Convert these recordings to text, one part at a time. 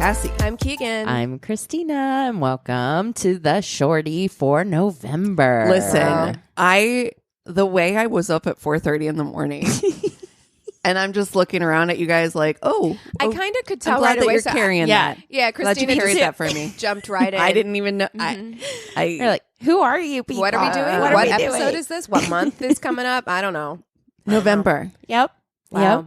Cassie. I'm Keegan. I'm Christina, and welcome to the Shorty for November. Listen, the way I was up at 4:30 in the morning, and I'm just looking around at you guys like, I kind of could tell I'm glad right that away. you're carrying that. Yeah, Glad you Christina carried just that for me. jumped right in. I didn't even know. You're like, who are you people? What are we doing? What What are we episode doing? is this? What month is coming up? I don't know. November. Yep. Wow. Yep.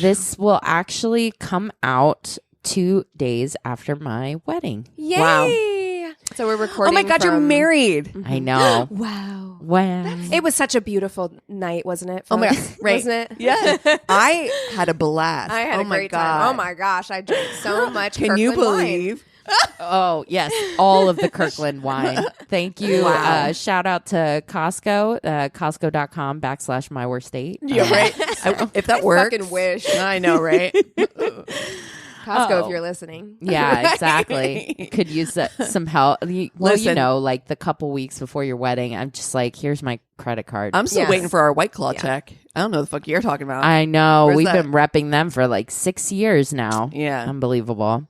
This will actually come out 2 days after my wedding. Yay! Wow. So we're recording. Oh my God, you're from- married. I know. Wow. Wow. It was such a beautiful night, wasn't it? Oh my folks? God, right. Wasn't it? Yeah. I had a blast. I had a great time. Oh my gosh, I drank so much. Can you Kirkland wine. believe? Oh, yes. All of the Kirkland wine. Thank you. Wow. Shout out to Costco, Costco.com/myworstdate. Yeah, right. If that works. Fucking wish. I know, right? Costco, if you're listening. Yeah, exactly. Could use some help. Well, Listen. like the couple weeks before your wedding, I'm just like, here's my credit card. I'm still Yes. waiting for our White Claw check. I don't know the fuck you're talking about. I know. Where's We've that? been repping them for like 6 years now. Yeah. Unbelievable.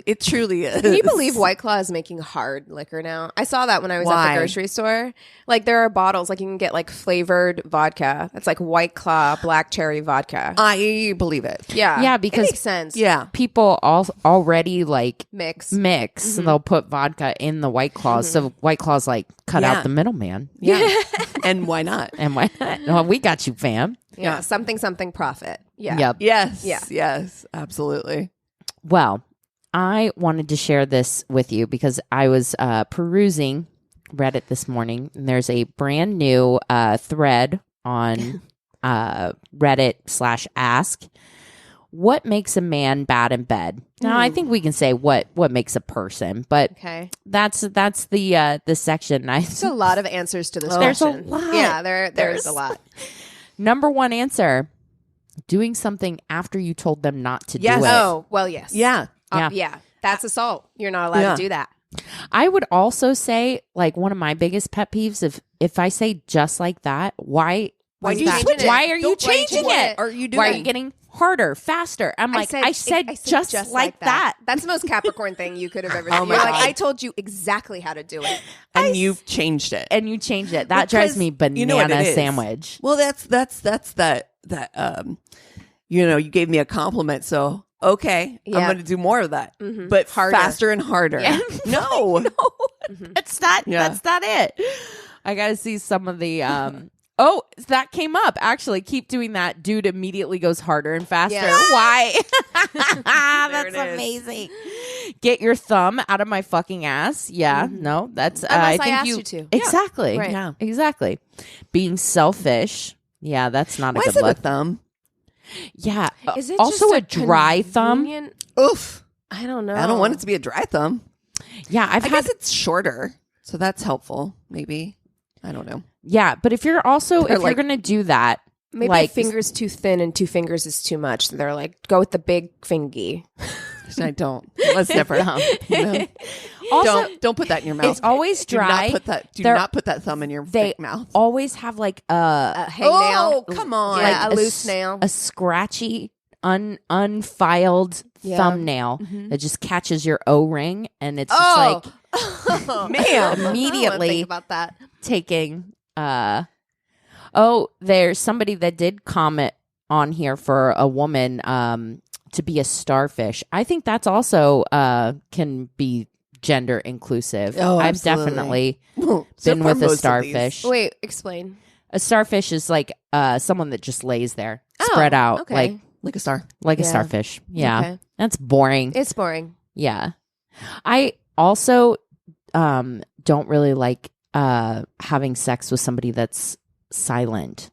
It truly is. Can you believe White Claw is making hard liquor now? I saw that when I was at Why? the grocery store. Like there are bottles, like you can get like flavored vodka. That's like White Claw black cherry vodka. I believe it. Yeah. Yeah, because- it makes sense. Yeah. People already like Mix. and they'll put vodka in the White Claws. So White Claws like cut Yeah. out the middleman. Yeah. And why not? And why not? Well, we got you, fam. Yeah. Something profit. Yeah. Yep. Yes. Yeah. Yes. Absolutely. Well, I wanted to share this with you because I was perusing Reddit this morning, and there's a brand new thread on Reddit/ask. What makes a man bad in bed? Now, I think we can say what makes a person, but Okay. that's the section. There's a lot of answers to this There's a question. lot. Yeah, there's a lot. Number one answer: doing something after you told them not to Yes. do it. Oh, well, yes. Yeah. Yeah. That's assault. You're not allowed Yeah. to do that. I would also say, like, one of my biggest pet peeves, if I say just like that, why Why is do you that? switch it? Why are you Don't- why you changing change it? it? Are you Why are doing- you getting harder, faster? I'm like, I said just like that. That's the most Capricorn thing you could have ever Oh said. my You're like, God. I told you exactly how to do it. And you've changed it. And you changed it. That Because drives me banana you know what it is? sandwich. Well, that's that you gave me a compliment, so okay, Yeah. I'm going to do more of that, but Harder. faster and harder. Yeah. No. That's not. Yeah. That's not it. I got to see some of the. Oh, that came up. Actually, keep doing that. Dude immediately goes harder and faster. Yeah. Why? That's it is. amazing. Get your thumb out of my fucking ass. Yeah, no, that's. Unless I think asked you to. Exactly. Right. Yeah. Exactly. Being selfish. Yeah, that's not a Why good is it a look. thum? Yeah. Is it also just a dry thumb? convenient- Oof. I don't know. I don't want it to be a dry thumb. Yeah, I've I had. guess it's shorter, so that's helpful. Maybe. I don't know. Yeah, but if you're also They're if like- you're gonna do that, Maybe like a finger's too thin and 2 fingers is too much. They're like, go with the big fingy. I don't. That's different. No. also Don't put that in your mouth. it's always Do dry. not put that. Do They're- not put that thumb in your they thick mouth. always have like A hangnail. Oh, come on. Yeah, like a loose nail. a scratchy, unfiled Yeah. thumbnail that just catches your O-ring, and it's just Oh. Ma'am. immediately think about that. taking. There's somebody that did comment on here for a woman to be a starfish. I think that's also can be gender inclusive. Oh, I've absolutely. definitely Well, been so with for a most of starfish. Wait, explain. A starfish is like someone that just lays there, Oh, spread out, okay. like a star. like a Yeah. starfish. Yeah, Okay. that's boring. It's boring. Yeah, I also don't really like having sex with somebody that's silent.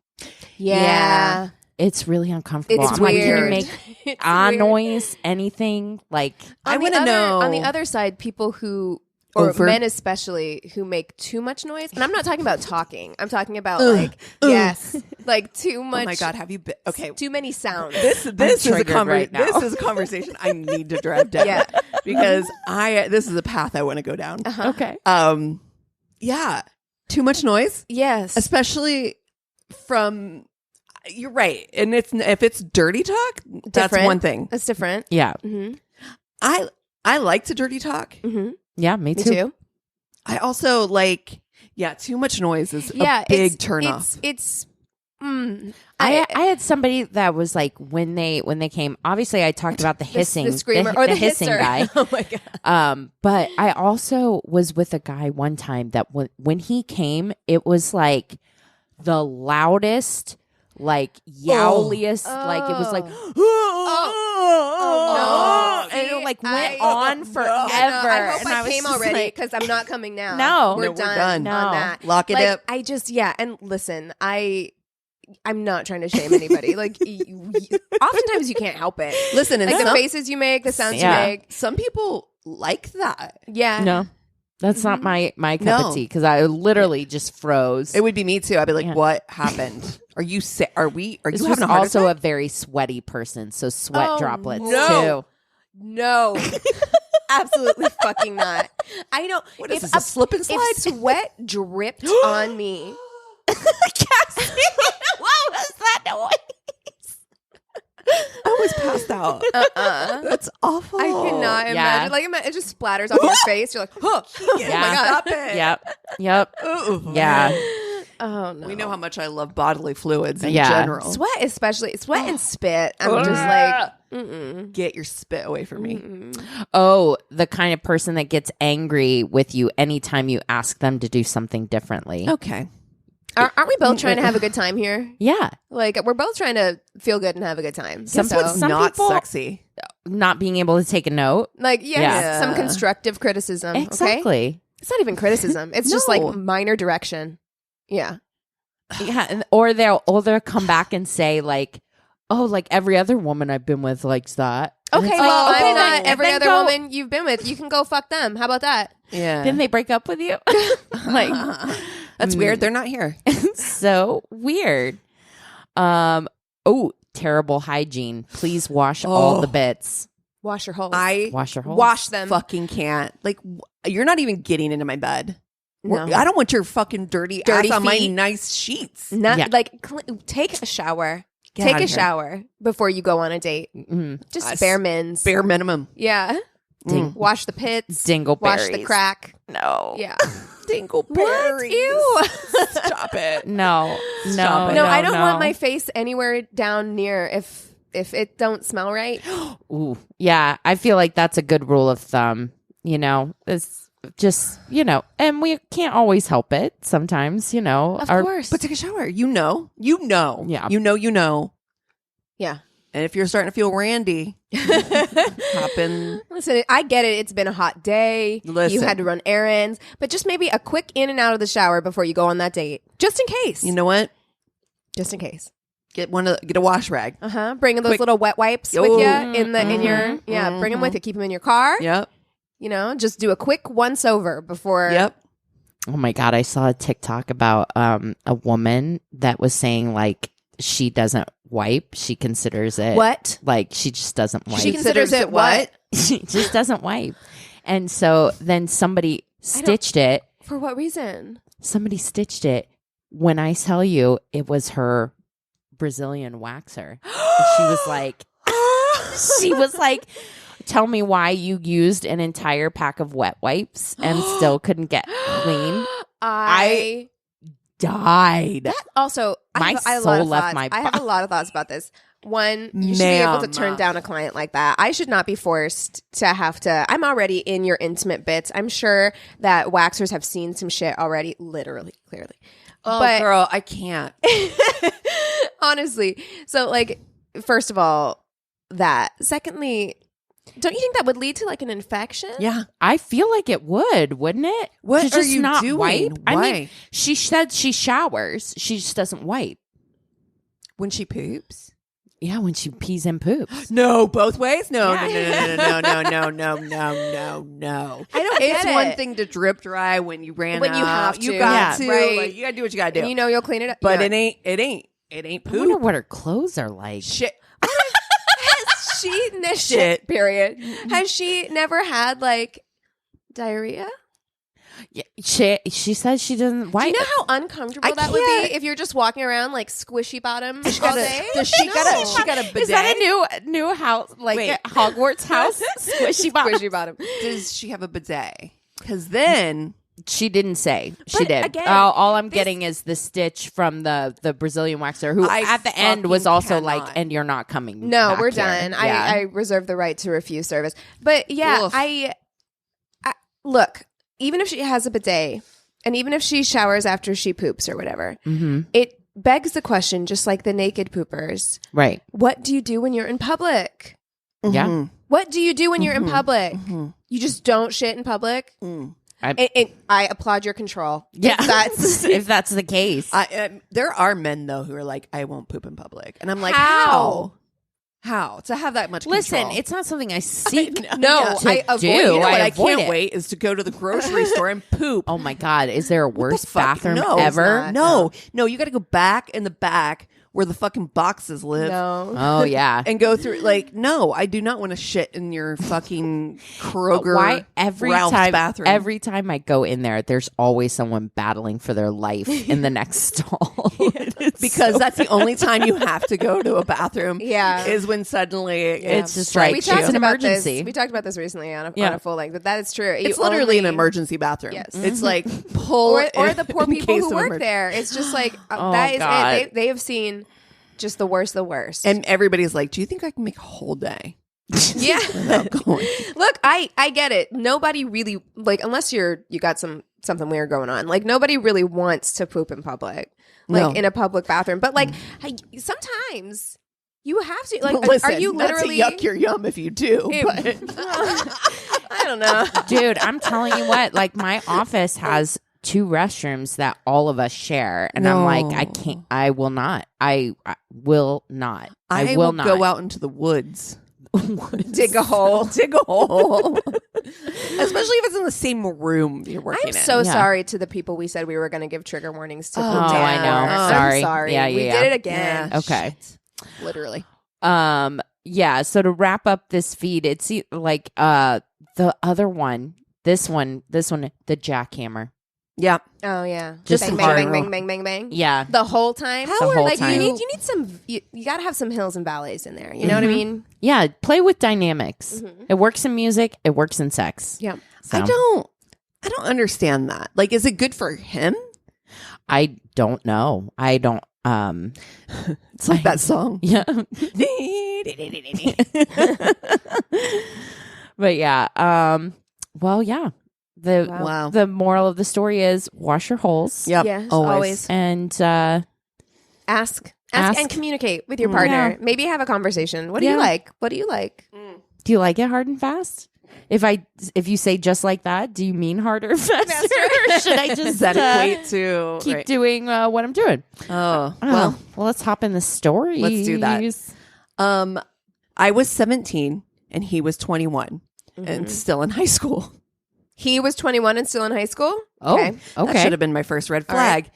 Yeah. It's really uncomfortable. It's I'm like, can you weird. make It's a weird. noise, anything? Like, I On the wanna other- know- On the other side, people who, or Over- men especially, who make too much noise. And I'm not talking about talking. I'm talking about yes, like too much. Oh my God, have you been? Okay, Too many sounds. this is a triggered right now. This is a conversation I need to drive down. Yeah. because this is a path I want to go down. okay, Yeah, too much noise, Yes. especially from. You're right, and if it's dirty talk, that's Different. one thing. That's different. yeah, Mm-hmm. I like to dirty talk. Mm-hmm. Yeah, me too. I also like, too much noise is a big turnoff. I had somebody that was like when they came. Obviously, I talked about the hissing, the screamer, or the hissing hisser. guy. Oh my god! But I also was with a guy one time that when he came, it was like the loudest, like yowliest, like it was like, no. and it like went I- on forever. I hope and I was came just already like, because I'm not coming now. No. we're No, we're done, done. on No. that. Lock it Like, up. I just and listen, I'm not trying to shame anybody. Like, oftentimes you can't help it. Listen, and Like the some, faces you make, the sounds Yeah. you make. some people like that. Yeah. no, that's not my cup No. of tea because I literally just froze. It would be me too. I'd be like, Yeah. "What happened? Are you sick? Are This you was having a heart also attack?" a very sweaty person, so sweat Oh, droplets no. too. No. Absolutely fucking not. I don't. What is this, a slip and slide? If sweat dripped on me, Cassie, what was that noise? I was passed out. That's awful. I cannot Yeah. imagine. Like, it just splatters on your face. You're like, huh. Oh Yeah. my god. Stop it. Yep. Ooh. Yeah. Oh no. We know how much I love bodily fluids in Yeah. general. Sweat, especially sweat and spit. I'm just like, mm-mm. Get your spit away from me. Mm-mm. Oh, the kind of person that gets angry with you anytime you ask them to do something differently. Okay. Aren't we both trying to have a good time here? Yeah. Like, we're both trying to feel good and have a good time. Some So, Some Not people- sexy. Not being able to take a note. like, Yeah. some constructive criticism. Okay, Exactly. it's not even criticism. It's just No. like minor direction. Yeah. Yeah. Or they'll come back and say like, oh, like every other woman I've been with likes that. And Okay, it's well, like, okay, I'm not then- every then other go- woman you've been with. You can go fuck them. How about that? Yeah. Didn't they break up with you? Like, That's weird. They're not here. so weird. Oh, terrible hygiene. Please wash all the bits. Wash your holes. I Wash your holes. wash them. fucking can't. Like, you're not even getting into my bed. No. I don't want your fucking dirty Dirty ass on my feet. nice sheets. Not Yeah. like take a shower. Get Take outta a here. shower before you go on a date. Mm. Just bare mins. Bare minimum. Yeah. Ding- Wash the pits. Dingleberries. Wash the crack. No. Yeah. Dingleberries. Ew. Stop it. No. Stop No. it. No, I don't no. want my face anywhere down near if it don't smell right. Ooh. Yeah. I feel like that's a good rule of thumb. You know, it's just, and we can't always help it sometimes, Of course. But take a shower. You know. Yeah. You know. yeah. And if you're starting to feel randy, hop in. Listen, I get it. It's been a hot day. Listen. You had to run errands, but just maybe a quick in and out of the shower before you go on that date, just in case. You know what? Just in case. Get a wash rag. Bring those Quick. little wet wipes Oh. with you in your Mhm. Bring them with you. Keep them in your car. Yep. Just do a quick once over before. Yep. Oh my God. I saw a TikTok about a woman that was saying like she doesn't wipe. She considers it. What? Like she just doesn't wipe. She considers it what? She just doesn't wipe. And so then somebody stitched it. For what reason? Somebody stitched it. When I tell you it was her Brazilian waxer. And she was like, tell me why you used an entire pack of wet wipes and still couldn't get clean. I Died. also My I have a lot soul of left thoughts. my I have a body. lot of thoughts about this. One, you should be able to Ma'am. turn down a client like that. I should not be forced to have to. I'm already in your intimate bits. I'm sure that waxers have seen some shit already, literally, clearly. Oh, But- girl, I can't. Honestly. So, like, first of all, that. Secondly, don't you think that would lead to like an infection? Yeah. I feel like it would, wouldn't it? What To are just you not doing? wipe? I Why? mean, she said she showers. She just doesn't wipe. When she poops? Yeah, when she pees and poops. No, both ways? No. Yeah. No. I don't It's get one it. thing to drip dry when you ran When out. you have You to. got Yeah. to. Right. Like, you got to do what you got to And do. you know you'll clean it up. But Yeah. it ain't I poop. wonder what her clothes are like. Shit. Has she Shit. period. Has she never had like diarrhea? Yeah, she says she doesn't. Why? Do you know how uncomfortable that would be if you're just walking around like squishy bottom all day? Does she got a bidet? Is that a new house, like Wait. Hogwarts house? Squishy bottom. Squishy bottom. Does she have a bidet? Because then She didn't say. She But did. again, All I'm getting is the stitch from the Brazilian waxer, who I at the end was fucking also cannot. like, "And you're not coming." No, back we're here." done. Yeah. I reserve the right to refuse service. But yeah, Oof. I look, even if she has a bidet and even if she showers after she poops or whatever, it begs the question, just like the naked poopers, Right. what do you do when you're in public? Yeah. What do you do when you're in public? You just don't shit in public? I applaud your control. Yeah. If If that's the case. there are men though who are like, I won't poop in public, and I'm like, How? How to have that much Listen, control? it's not something I seek. No, to I avoid do. it. You know what I I avoid can't it. wait is to go to the grocery store and poop. Oh my God, is there a worse fuck? bathroom No, it's ever? No, you got to go back in the back where the fucking boxes live. No. Oh yeah. And go through no, I do not want to shit in your fucking Kroger. Why every Ralph's time? bathroom. Every time I go in there, there's always someone battling for their life in the next stall. because that's the only time you have to go to a bathroom. Yeah. is when suddenly It's just strikes like, We it's talked an about emergency. this. We talked about this recently on Yeah. a full length, but that is true. It's literally an only- emergency bathroom. Yes. It's like pull or the poor in people case who of work emergency. there. It's just like Oh, that is God. it. They have seen just the worst. And everybody's like, "Do you think I can make a whole day Yeah. without going?" Look, I get it. Nobody really unless you got something weird going on. Like nobody really wants to poop in public, No. in a public bathroom. But sometimes you have to. Like, Listen, are you literally? not to yuck your yum if you do? But I don't know. Dude, I'm telling you what, like my office has 2 restrooms that all of us share, and I'm like, I No. can't. I will not. I will not. I will will not go out into the woods. Dig a hole. Dig a hole. Especially if it's in the same room you're working I'm in. so Yeah. sorry to the people we said we were going to give trigger warnings to. Oh, poop I down. know. I'm Sorry. sorry. Yeah, we yeah, did yeah. it again. Yeah. Okay. Shit. Literally. Yeah, so to wrap up this feed, it's like the other one, this one, the jackhammer. Yeah. Oh yeah, Just bang, hard. bang, bang, bang, bang, bang. Yeah. The whole time. The whole like time. you need some. You got to have some hills and valleys in there. You know what I mean? Yeah, play with dynamics. It works in music, it works in sex. Yeah. So, I don't understand that. Like, is it good for him? I don't know. I don't It's like that song. yeah. But yeah, well, yeah. Wow. The moral of the story is wash your holes. Yep. Yes, always. always. And Ask Ask. and communicate with your partner. Yeah. Maybe have a conversation. What do you Yeah. like? What do you like? do you like it hard and fast? If you say just like that, do you mean harder and faster? Or should I Does just that equate to keep doing what I'm doing? Oh, Well, let's hop in the story. Let's do that. I was 17 and he was 21 and still in high school. He was 21 and still in high school. Oh, Okay. That should have been my first red All right. flag.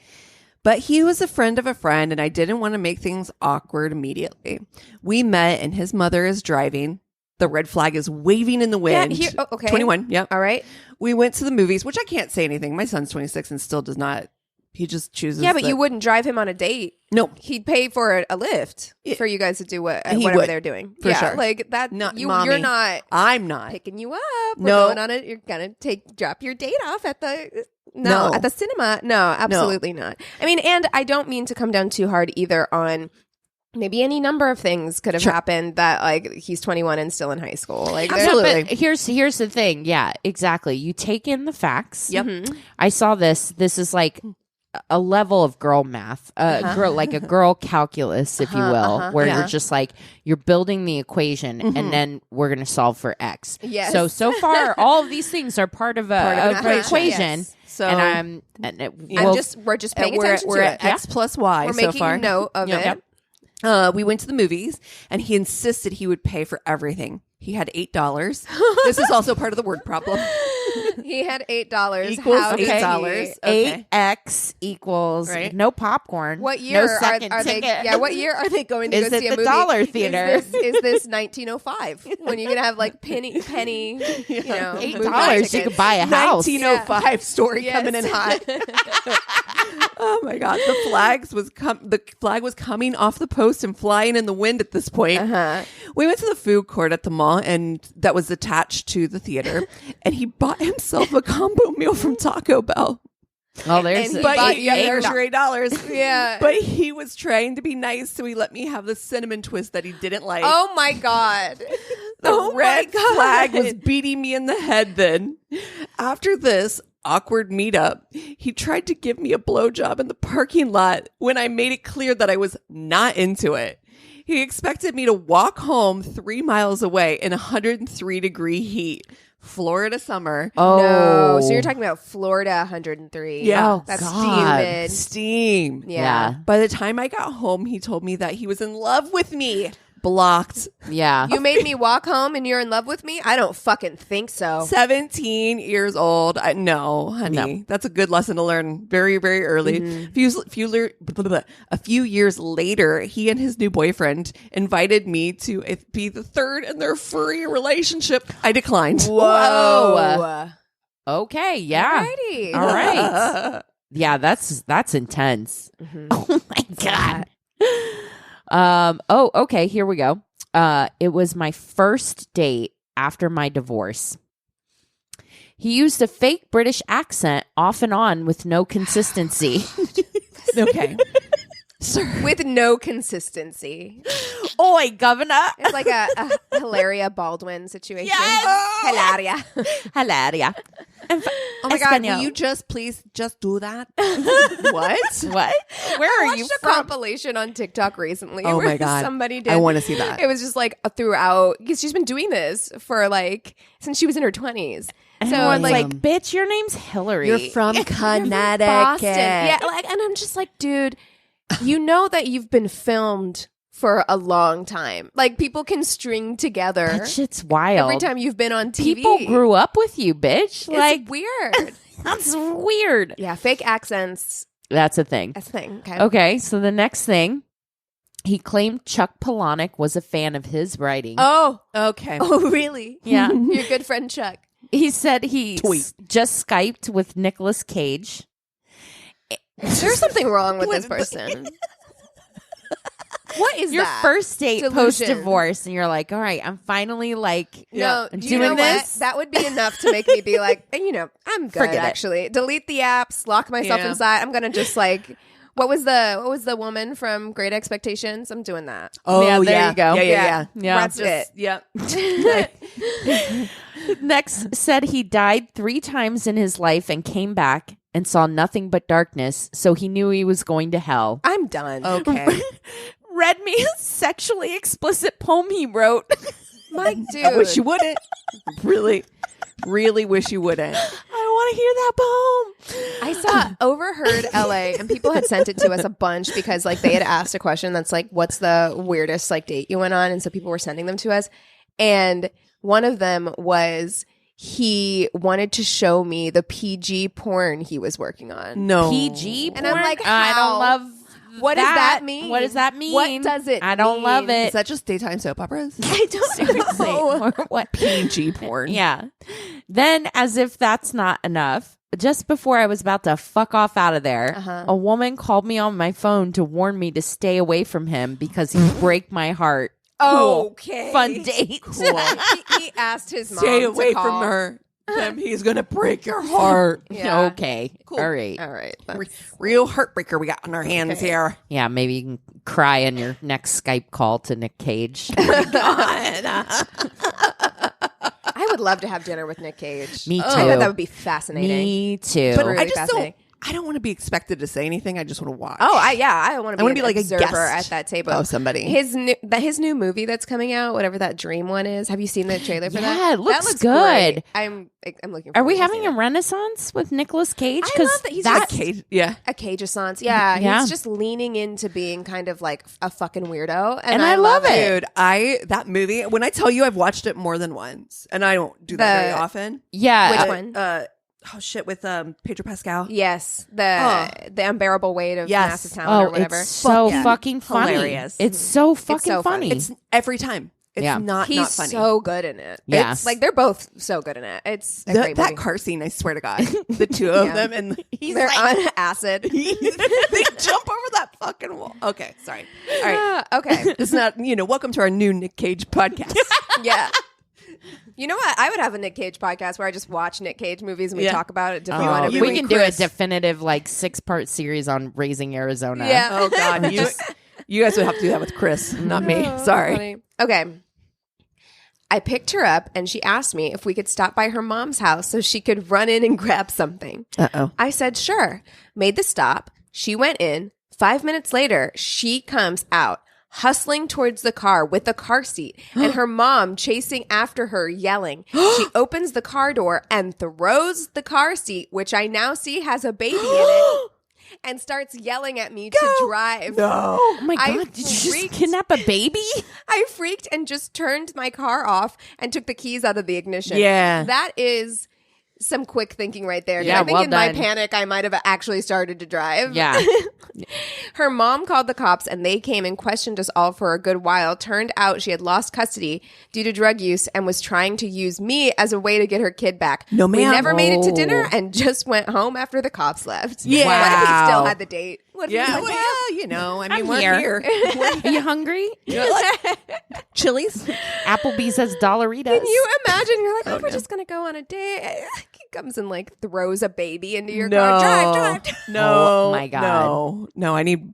But he was a friend of a friend, and I didn't want to make things awkward immediately. We met, and his mother is driving. The red flag is waving in the wind. Okay. 21, yep. All right. We went to the movies, which I can't say anything. My son's 26 and still does not. He just chooses. Yeah, but you wouldn't drive him on a date. Nope. He'd pay for a lift Yeah. for you guys to do He whatever would, they're doing. for sure. Like that. Not You're mommy. not I'm not. picking you up. We're No. going on it. You're gonna drop your date off at the No. at the cinema. No, absolutely not. I mean, and I don't mean to come down too hard either on. Maybe any number of things could have Sure. happened that like he's 21 and still in high school. Like there's- Absolutely. But here's the thing. Yeah, exactly. You take in the facts. Yep. Mhm. I saw this. This is like a level of girl math, girl like a girl calculus, if you will, where Yeah. you're just like you're building the equation, and then we're gonna solve for X. Yes. So far, all of these things are part of Part of a an equation. equation. Yes. So And we're just paying we're attention we're to at it. X plus Y We're so making far. note of Yep. it. We went to the movies, and he insisted he would pay for everything. He had $8. This is also part of the word problem. He had $8. Equals How did he- $8. Okay. 8x equals Right. no popcorn. What year no second are they? ticket. Yeah, what year are they going to Is go it see a the movie? dollar theater? Is this 1905 when you're gonna have like penny, you know, $8 movie you tickets? could buy a house. 1905 story Yes. coming in hot. Oh my god, the flag was coming off the post and flying in the wind at this point. Uh-huh. We went to the food court at the mall and that was attached to the theater and he bought himself a combo meal from Taco Bell. Oh, there's And he But bought yeah, you there's your $8. Yeah. But he was trying to be nice, so he let me have the cinnamon twist that he didn't like. Oh my god. The red flag was beating me in the head then. After this awkward meetup, he tried to give me a blowjob in the parking lot when I made it clear that I was not into it. He expected me to walk home 3 miles away in 103-degree heat. Florida summer. No. So you're talking about Florida 103. Yeah. Oh, That's God. humid. Steam. Yeah. By the time I got home, he told me that he was in love with me. Blocked. Yeah. You made me walk home and you're in love with me? I don't fucking think so. 17 years old. No, honey. No. That's a good lesson to learn very, very early. A few years later, he and his new boyfriend invited me to be the third in their furry relationship. I declined. Whoa. Okay. Yeah. Alrighty. All right. Yeah, that's intense. Mhm. Oh my god. Okay, here we go. It was my first date after my divorce. He used a fake British accent off and on with no consistency. Okay. Sir. With no consistency. Oi, governor. It's like a Hilaria Baldwin situation. Yes! Hilaria. Hilaria. Oh my God. Will you please do that? What? What? Where I are you watched a from? compilation on TikTok recently. Oh where my God. Somebody did. I want to see that. It was just like throughout, because she's been doing this for like since she was in her 20s. And So everyone's like, like, bitch, your name's Hillary. You're from Connecticut. Boston. Yeah, like, and I'm just like, dude, you know that you've been filmed for a long time. Like, people can string together That shit's wild. every time you've been on TV. People grew up with you, bitch. It's Like, weird. that's weird. Yeah, fake accents. That's a thing. That's a thing. Okay. Okay, so the next thing, he claimed Chuck Palahniuk was a fan of his writing. Oh. Okay. Oh, really? Yeah. Your good friend Chuck. He said he Tweet. just Skyped with Nicolas Cage. There's something wrong with this person. What is Your that? first date Delusion. post-divorce, and you're like, all right, I'm finally like, No, I'm you doing know this. what? That would be enough to make me be like, I'm good. Forget it. Actually, delete the apps, lock myself Yeah. inside. I'm gonna just like, what was the woman from Great Expectations? I'm doing that. Oh, Yeah, there you go. Yeah. Yeah. That's it. Yep. Next said he died 3 times in his life and came back and saw nothing but darkness, so he knew he was going to hell. I'm done. Okay. Read me a sexually explicit poem he wrote. My dude. I wish you wouldn't. Really, really wish you wouldn't. I want to hear that poem. I saw Overheard LA, and people had sent it to us a bunch because like they had asked a question that's like, what's the weirdest like date you went on? And so people were sending them to us. And one of them was he wanted to show me the PG porn he was working on. No. PG And I'm porn? like, I how? don't love What does that mean? What does that mean? What does it I don't love mean? it. Is that just daytime soap operas? I don't Seriously. know. Or what? PG porn. Yeah. Then, as if that's not enough, just before I was about to fuck off out of there, Uh-huh. a woman called me on my phone to warn me to stay away from him because he'd break my heart. Cool. Okay. Fun date. Cool. He asked his mom Stay to away call. from her. He's gonna break your heart. Yeah. Okay. Cool. All right. All right. Real heartbreaker we got on our hands here. Yeah, maybe you can cry in your next Skype call to Nick Cage. I would love to have dinner with Nick Cage. Me I too. bet that would be fascinating. Me too. But Really I just fascinating. I don't want to be expected to say anything. I just want to watch. Oh, I want to be, be like a observer guest at that table. of somebody. His new movie that's coming out, whatever that Dream one is. Have you seen the trailer for that? Yeah, it looks that good. Great. I'm looking. Are we forward to having seeing a renaissance with Nicolas Cage? I love that he's that's just Cage, yeah. a Cage-assance. Yeah, Yeah. he's just leaning into being kind of like a fucking weirdo, And I love it. Dude, that movie, when I tell you I've watched it more than once, and I don't do that very often. yeah. Which one? With Pedro Pascal. Yes, the unbearable weight of Yes. massive talent or whatever. It's so Yeah. fucking funny. Hilarious. It's so fucking so funny. funny. It's every time. It's not He's funny. so good in it. Yeah. It's like they're both so good in it. It's a great that movie. car scene, I swear to God, the two of Yeah. them, and They're on acid. they jump over that fucking wall. Okay, sorry. All right, Okay. it's not. Welcome to our new Nick Cage podcast. Yeah. You know what? I would have a Nick Cage podcast where I just watch Nick Cage movies and we Yeah. talk about it. Oh, Different you we and can do a Chris. definitive 6-part series on Raising Arizona. Yeah. Oh God, you guys would have to do that with Chris, not me. Sorry. Funny. Okay. I picked her up and she asked me if we could stop by her mom's house so she could run in and grab something. Uh-oh. I said, sure. Made the stop. She went in. 5 minutes later, she comes out, hustling towards the car with a car seat and her mom chasing after her, yelling. She opens the car door and throws the car seat, which I now see has a baby in it, and starts yelling at me to drive. No. Oh my I God, did you just freaked. kidnap a baby? I freaked and just turned my car off and took the keys out of the ignition. Yeah. That is some quick thinking right there. Yeah, I think well in my done. panic, I might have actually started to drive. Yeah. Her mom called the cops and they came and questioned us all for a good while. Turned out she had lost custody due to drug use and was trying to use me as a way to get her kid back. No, We ma'am. never made it to Oh. dinner and just went home after the cops left. Yeah. What if he still Wow. had the date? What if he Yeah, was like, well, I mean, I'm we're here. here. Are you hungry? Chili's. Applebee's has Dollaritas. Can you imagine? You're like, we're no. just gonna go on a date. He comes and throws a baby into your No. car. Drive. No. Oh, my God. No, I need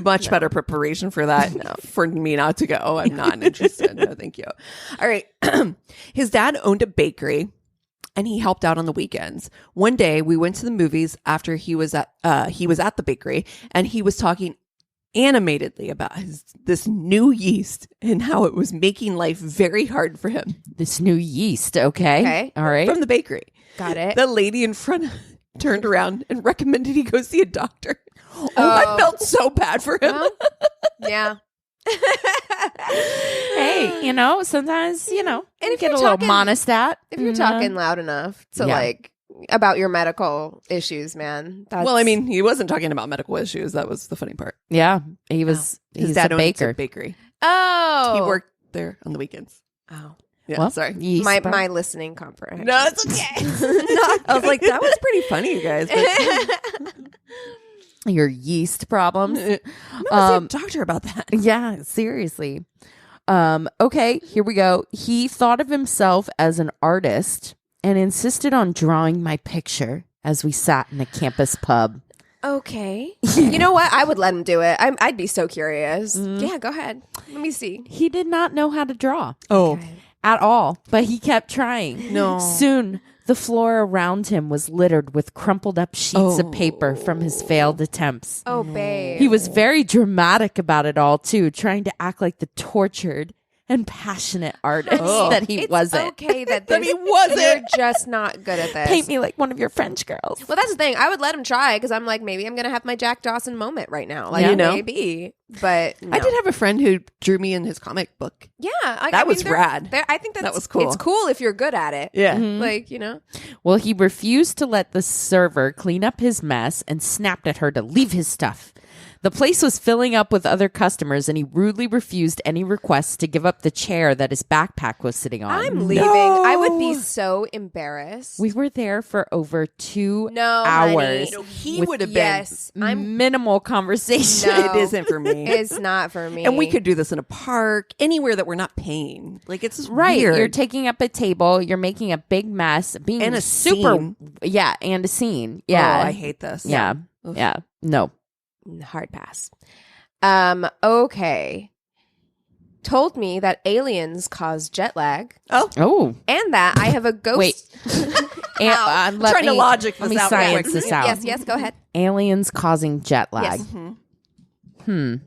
much better preparation for that. For me not to go. I'm not interested. No, thank you. All right. His dad owned a bakery and he helped out on the weekends. One day we went to the movies after he was at the bakery and he was talking animatedly about this new yeast and how it was making life very hard for him This new yeast, okay? Okay. All right. from the bakery. Got it. The lady in front turned around and recommended he go see a doctor. I felt so bad for him. Well, yeah. Hey, sometimes, And if get a you're little talking- monostat. If you're talking loud enough to Yeah. about your medical issues, man. That's, Well, I mean, he wasn't talking about medical issues. That was the funny part. Yeah, he was. His He's dad a owned baker. a bakery. oh, He worked there on the weekends. Oh, Yeah, Well, sorry. yeast my pro- my listening comprehension. No, it's okay. I was like, that was pretty funny, you guys. But your yeast problems. I'm gonna see a doctor about that. Yeah, seriously. Okay, here we go. He thought of himself as an artist and insisted on drawing my picture as we sat in a campus pub. Okay. You know what? I would let him do it. I'd be so curious. Yeah, go ahead. Let me see. He did not know how to draw Oh, at all, but he kept trying. No. Soon, the floor around him was littered with crumpled up sheets of paper from his failed attempts. Oh, babe. He was very dramatic about it all, too, trying to act like the tortured and passionate artist that he It's wasn't. okay that That he wasn't. You're just not good at this. Paint me like one of your French girls. Well, that's the thing. I would let him try because I'm like, maybe I'm gonna have my Jack Dawson moment right now. Like, You know? maybe. But no. I did have a friend who drew me in his comic book. Yeah, That was rad. I think That was cool. It's cool if you're good at it. Yeah. Like Well, he refused to let the server clean up his mess and snapped at her to leave his stuff. The place was filling up with other customers, and he rudely refused any requests to give up the chair that his backpack was sitting on. I'm leaving. I would be so embarrassed. We were there for over 2 No, hours. honey. He with would have Yes, Mm-hmm. Minimal conversation. No. It isn't for me. It's not for me. And we could do this in a park, anywhere that we're not paying. Like it's just Right, weird. you're taking up a table, you're making a big mess, being And a super, scene. yeah, and a scene, yeah, Oh, I hate this. yeah, Oof. yeah, no, Hard pass. Okay. Told me that aliens cause jet lag Oh, oh, and that I have a ghost. wait, I'm trying to logic this let me out. science this out. Yes, go ahead. Aliens causing jet lag. Yes.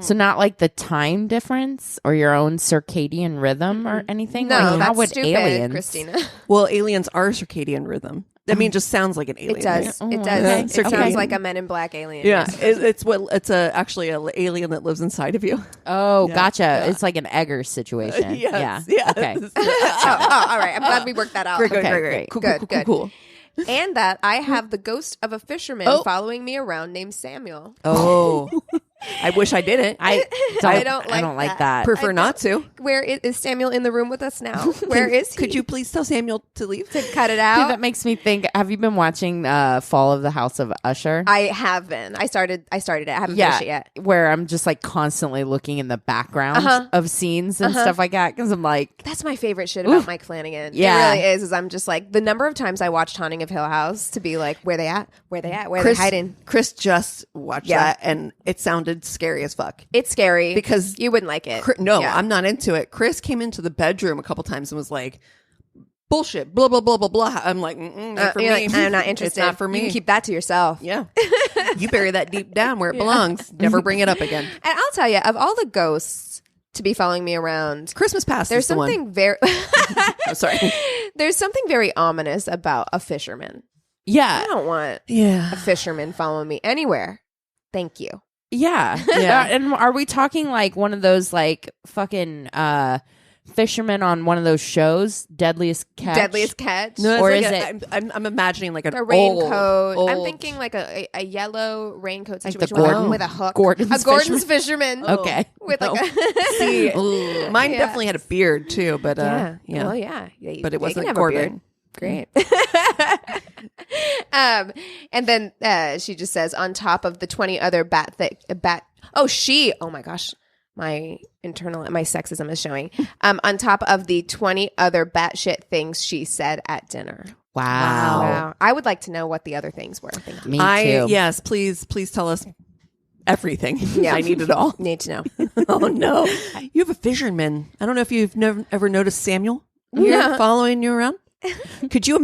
So not like the time difference or your own circadian rhythm or anything? No, Like, that's how would stupid, aliens? Christina. Well, aliens are circadian rhythm. I mean, it just sounds like an alien. It does. Oh, It does. okay. It Circadian. sounds like a Men in Black alien. Yeah, Yes. it's actually an alien that lives inside of you. Oh, Yeah. gotcha. Yeah. It's like an Egger situation. Yes, Yeah. yes. Okay. All right. I'm glad we worked that out. Great, Okay, great, great. great. Cool, Good, cool, good. cool. And that I have the ghost of a fisherman Oh. following me around named Samuel. Oh, I wish I didn't. I don't like that. Prefer not to. Where is Samuel in the room with us now? Where is he? Could you please tell Samuel to leave? to cut it Dude, out? that makes me think. Have you been watching Fall of the House of Usher? I have been. I started it. I haven't finished it yet. Where I'm just like constantly looking in the background of scenes and stuff like that because I'm like, That's my favorite shit about Mike Flanagan. Yeah. It really is I'm just like, the number of times I watched Haunting of Hill House to be like, where they at? Where they at? Where they hiding? Chris just watched that, and it sounded scary as fuck. It's scary. Because you wouldn't like it. No, Yeah. I'm not into it. Chris came into the bedroom a couple times and was like, bullshit, blah, blah, blah, blah, blah. I'm like, not for You're me. like, I'm not interested. It's not for me. You can keep that to yourself. Yeah. You bury that deep down where it belongs. Never bring it up again. And I'll tell you, of all the ghosts to be following me around, Christmas past there's is the one. something very Oh, sorry. there's something very ominous about a fisherman. I yeah, don't want Yeah. a fisherman following me anywhere. Thank you. yeah, Yeah. And are we talking like one of those like fucking fishermen on one of those shows, Deadliest Catch? Deadliest catch. No, it's Or like is a- it- I'm imagining like an A raincoat. old- I'm thinking like a yellow raincoat Like the situation Gordon- with a hook. Gordon's a Gordon's fisherman. Okay. With No. like a See, mine Yeah. definitely had a beard too, but yeah. yeah. Well, yeah. But it they can wasn't have a beard. Gordon. Great. And then she just says, on top of the 20 other oh my gosh, my sexism is showing. On top of the 20 other batshit things she said at dinner. Wow. I would like to know what the other things were. Thank you. Me too. Yes, please tell us everything. Yeah. I need it all. Need to know. Oh no, you have a fisherman. I don't know if you've ever noticed Samuel here Yeah. following you around. Could you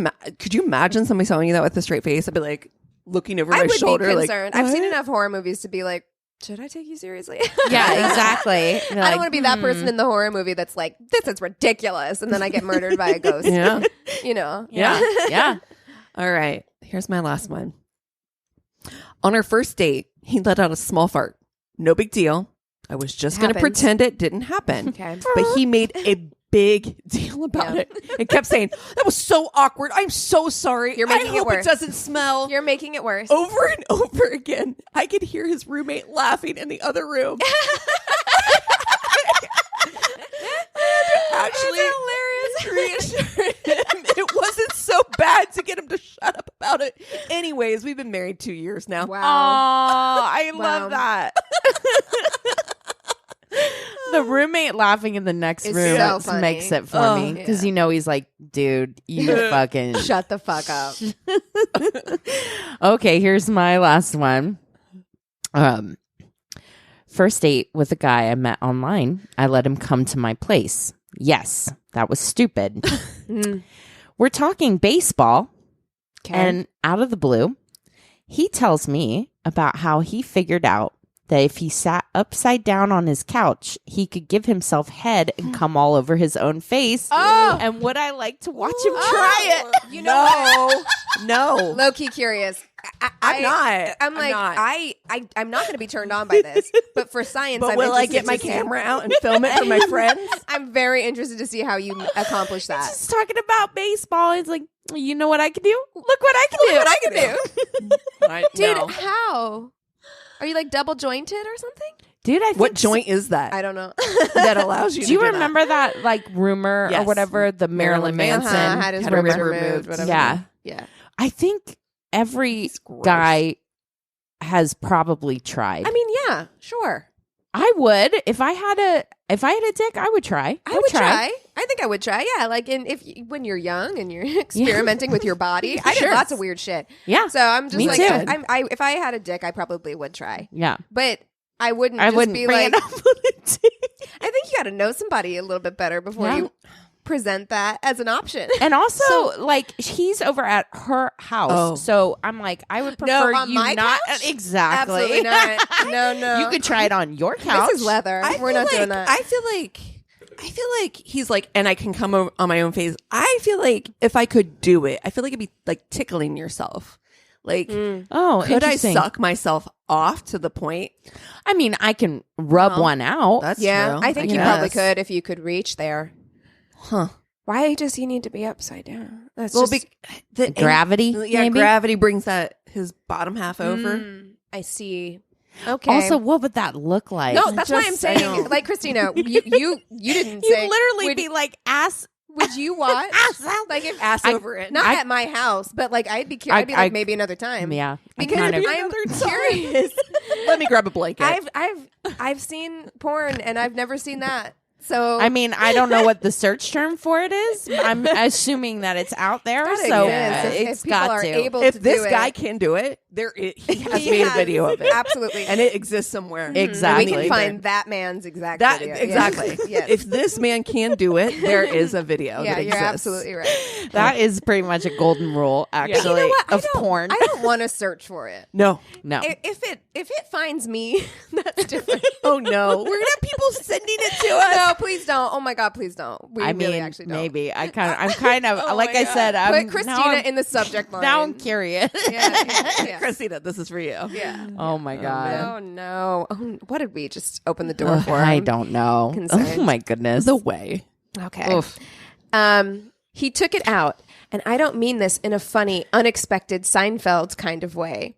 imagine somebody telling you that with a straight face? I'd be like looking over I my would shoulder, be like, concerned. I've seen "What?" enough horror movies to be like, should I take you seriously? Yeah, exactly. I don't want to be that person in the horror movie that's like, this is ridiculous, and then I get murdered by a ghost. Yeah. You know? Yeah. Yeah. All right, here's my last one. On our first date, he let out a small fart. No big deal. I was just going to Happens. pretend it didn't happen. Okay. But he made a big deal about Yeah. it and kept saying, that was so awkward. I'm so sorry. You're making I it hope worse. it doesn't smell. You're making it worse. Over and over again. I could hear his roommate laughing in the other room. Actually, reassure him it wasn't so bad to get him to shut up about it. Anyways, we've been married 2 years now. Wow. I Wow. love that. The roommate laughing in the next It's room so funny. makes it for Oh, me because yeah. you know he's like, dude, you fucking Shut the fuck up. Okay, here's my last one. First date with a guy I met online. I let him come to my place. Yes, that was stupid. We're talking baseball, and out of the blue, he tells me about how he figured out that if he sat upside down on his couch, he could give himself head and come all over his own face. Oh. And would I like to watch him try it? You know, No. low key curious. I'm not. I'm like, not. I'm not going to be turned on by this, but for science, But I'm will I interested get my to see- camera out and film it for my friends? I'm very interested to see how you accomplish that. Just talking about baseball. He's like, you know what I can do? Look what I can do. What I can do, dude. No. How are you like double jointed or something? Dude, I think What joint is that I don't know. that allows you Do to you do remember that like rumor or Yes. whatever? The Marilyn Marilyn Manson Manson had his had a ribs rib removed. removed. Whatever. Yeah. Yeah. I think every It's gross. guy has probably tried. I mean, yeah, sure. I would if I had a dick. I would try. I would try. I think I would try. Yeah, like when you're young and you're experimenting with your body. I did Sure. lots of weird shit. Yeah. So I'm just Me like, too. if I had a dick, I probably would try. Yeah. But I wouldn't. I just wouldn't be bring like. it up on a date. I think you got to know somebody a little bit better before Yeah. you. present that as an option. And also, like, he's over at her house. So I'm like, I would prefer on you my not. couch? Exactly. Absolutely not. No. You could try it on your couch. This is leather. We're not doing that. I feel like he's like, and I can come over on my own face. I feel like if I could do it, I feel like it'd be like tickling yourself. Like, could I suck myself off to the point? I mean, I can rub one out. That's true. I think you probably guess. could if you could reach there. Huh. Why does he need to be upside down? That's Well, just... the Gravity, maybe? gravity brings that his bottom half over. I see. Okay. Also, what would that look like? No, that's why I'm Just saying, saying. like, Christina, you didn't You'd say. literally would, be like ass. would you watch? Like, if Ass over it. not at my house, but like, I'd be curious. I'd be like, maybe another time. Yeah, because kind of- I'm curious. Let me grab a blanket. I've seen porn and I've never seen that. So I mean, I don't know what the search term for it is. I'm assuming that it's out there, so if people got are to. able If to this do guy it, can do it, he has made a video of it. Absolutely. And it exists somewhere. Exactly. We can find that man's exact That video. exactly. Yes. If this man can do it, there is a video Yeah, that you're exists. absolutely right. That is pretty much a golden rule, actually, You know what? of porn. I don't want to search for it. No. No, If it finds me, that's different. Oh no. We're gonna have people sending it to us. No, please don't. Oh my God, please don't. We I really mean, actually don't. maybe I'm kind of like my I God. said. Put Christina in the subject line. Now I'm curious. Yeah. Christina, this is for you. Yeah. Oh my god. Oh no. Oh, what did we just open the door for? I him? don't know. Consent. Oh my goodness. The way. Okay. Oof. He took it out, and I don't mean this in a funny, unexpected Seinfeld kind of way.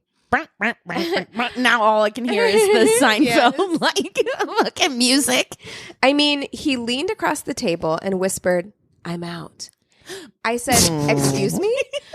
Now all I can hear is the Seinfeld like fucking music. I mean, he leaned across the table and whispered, "I'm out." I said, "Excuse me?"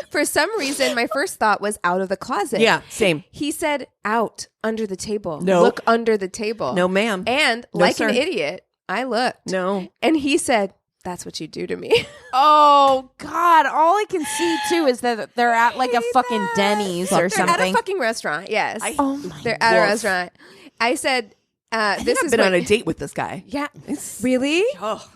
For some reason, my first thought was out of the closet. Yeah, same. He said, "Out under the table." No. Look under the table. No, ma'am. And No, like sir. an idiot, I looked. No. And he said, "That's what you do to me." Oh God! All I can see too is that they're at like a fucking Denny's or They're something. at a fucking restaurant. Yes. Oh my! They're at a Woof. restaurant. I said, "This I've is been what- on a date with this guy. Yeah. Really? Oh,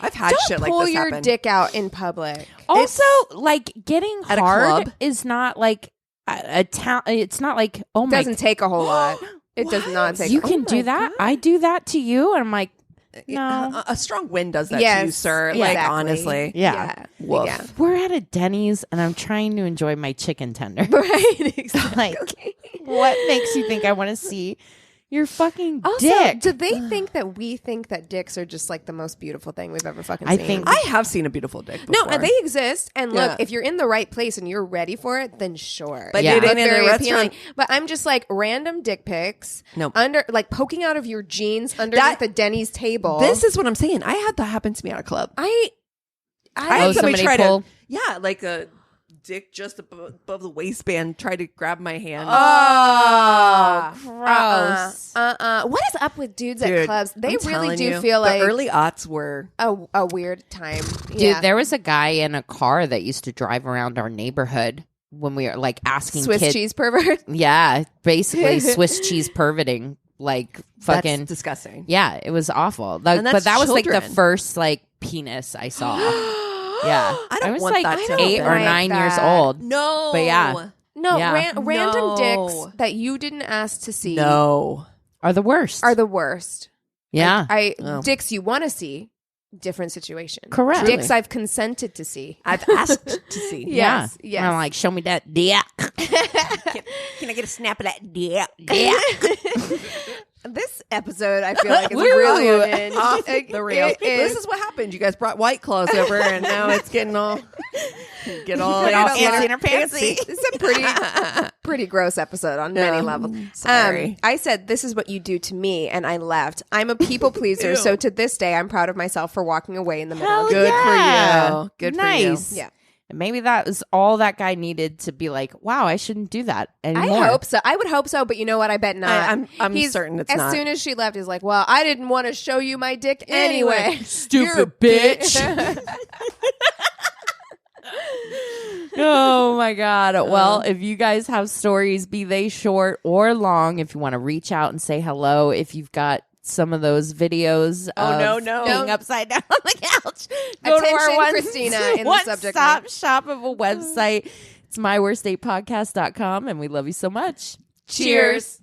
I've had Don't shit like pull this your happen. dick out in public. Also, like getting At a hard club? is not like a town. It's not like oh It my. doesn't take a whole lot. It does not take. You a can do that. I do that to you, and I'm like, no. A strong wind does that Yes, to you, sir. exactly. Like, honestly. Yeah. Woof. Yeah. We're at a Denny's, and I'm trying to enjoy my chicken tender. Right. Exactly. Like, what makes you think I want to see your fucking Also, dick? do they think that we think that dicks are just like the most beautiful thing we've ever fucking I seen? think- I have seen a beautiful dick No, before. they exist. And look, Yeah. if you're in the right place and you're ready for it, then sure. But Yeah. it Look ain't in very a appealing. restaurant. But I'm just like random dick pics. Nope. Under like poking out of your jeans underneath the Denny's table. This is what I'm saying. I had that happen to me at a club. I I had somebody somebody try pull- to, yeah, like a dick just above the waistband, try to grab my hand. Oh, gross. What is up with dudes at Dude, clubs? They I'm really telling do you, feel like the early aughts were. a weird time. Dude, there was a guy in a car that used to drive around our neighborhood when we were like asking Swiss kids. cheese pervert. Yeah, basically Swiss cheese perverting. Like fucking That's disgusting. yeah, it was awful. Like, And but that's that was like the children. first like penis I saw. Yeah, I don't was want like that to 8 or happen. 9 like years that. old. No, But yeah. No, Yeah. random No. dicks that you didn't ask to see no. Are the worst. are the worst. yeah. Oh. Dicks you want to see, different situation. Correct. Dicks I've consented to see. I've asked to see. Yes, yeah. yes. And I'm like, show me that dick. Can I get a snap of that dick? This episode, I feel like, is Woo! really unhinged. Off the rails. It is. This is what happened. You guys brought White Claws over, and now it's getting all Get all fancy in her fancy. pantsy. This is a pretty gross episode on many levels. Sorry. I said, "This is what you do to me," and I left. I'm a people pleaser, Ew. so to this day, I'm proud of myself for walking away in the middle. Hell of Good yeah. for you. Good Nice. for you. Yeah. And maybe that was all that guy needed to be like, wow, I shouldn't do that anymore. I hope so. I would hope so, but you know what? I bet not. I'm He's- certain it's as not. soon as she left, he's like, "Well, I didn't want to show you my dick anyway." Stupid bitch. Oh my God. Well, if you guys have stories, be they short or long, if you want to reach out and say hello, if you've got some of those videos of no. being upside down on the couch, go to our Attention, one, Christina, in the subject one-stop line. shop of a website. It's myworstdatepodcast.com, and we love you so much. Cheers.